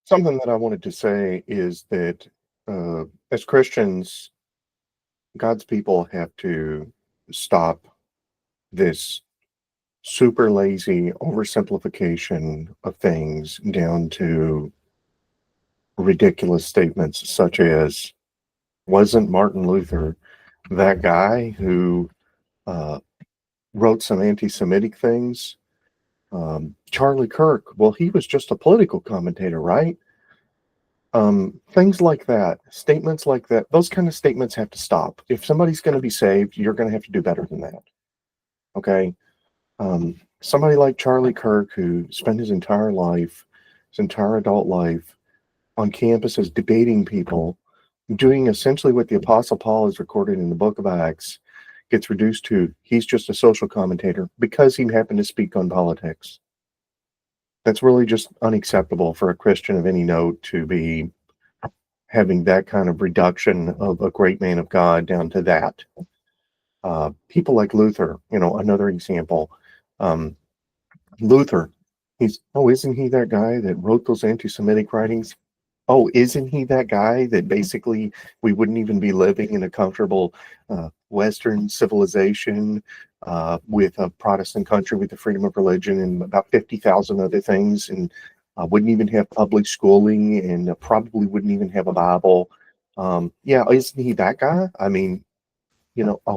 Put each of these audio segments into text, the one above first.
Something that I wanted to say is that as Christians, God's people have to stop this super lazy oversimplification of things down to ridiculous statements such as, wasn't Martin Luther that guy who uh, wrote some anti Semitic things? Charlie Kirk, well, he was just a political commentator, right? Things like that, statements like that, those kind of statements have to stop. If somebody's going to be saved, you're going to have to do better than that. Okay. Somebody like Charlie Kirk, who spent his entire life, his entire adult life on campuses debating people, doing essentially what the Apostle Paul is recorded in the book of Acts, gets reduced to he's just a social commentator because he happened to speak on politics. That's really just unacceptable for a Christian of any note to be having that kind of reduction of a great man of God down to that. People like Luther, another example. Luther, isn't he that guy that wrote those anti-Semitic writings? Oh, isn't he that guy that basically we wouldn't even be living in a comfortable Western civilization with a Protestant country with the freedom of religion and about 50,000 other things, and wouldn't even have public schooling and probably wouldn't even have a Bible? Yeah, isn't he that guy? I mean,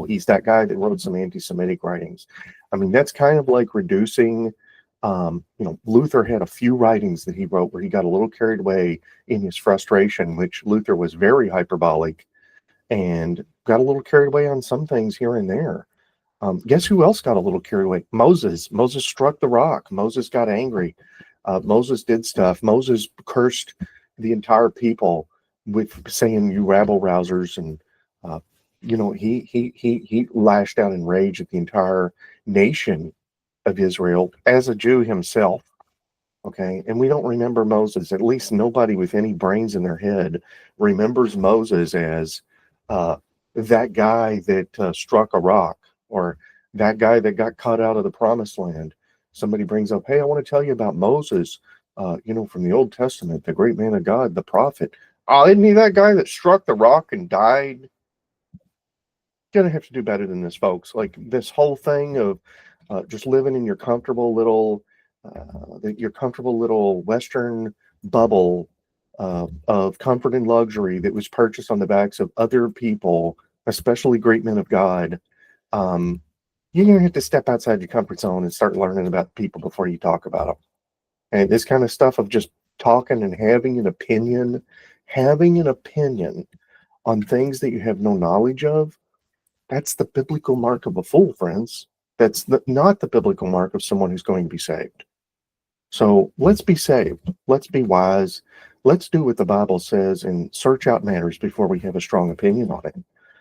he's that guy that wrote some anti-Semitic writings. I mean, that's kind of like reducing. Luther had a few writings that he wrote where he got a little carried away in his frustration, which Luther was very hyperbolic and got a little carried away on some things here and there. Guess who else got a little carried away? Moses. Moses struck the rock. Moses got angry. Moses did stuff. Moses cursed the entire people with saying, "You rabble rousers," and he lashed out in rage at the entire nation of Israel as a Jew himself. Okay, and we don't remember Moses. At least nobody with any brains in their head remembers Moses as that guy that struck a rock, or that guy that got cut out of the promised land. Somebody brings up, hey, I want to tell you about Moses, from the Old Testament, the great man of God, the prophet. Oh, isn't he that guy that struck the rock and died? Gonna have to do better than this, folks. Like this whole thing of just living in your comfortable little Western bubble of comfort and luxury that was purchased on the backs of other people, especially great men of God. You're gonna have to step outside your comfort zone and start learning about people before you talk about them. And this kind of stuff of just talking and having an opinion on things that you have no knowledge of, that's the biblical mark of a fool, friends. That's not the biblical mark of someone who's going to be saved. So let's be saved. Let's be wise. Let's do what the Bible says and search out matters before we have a strong opinion on it.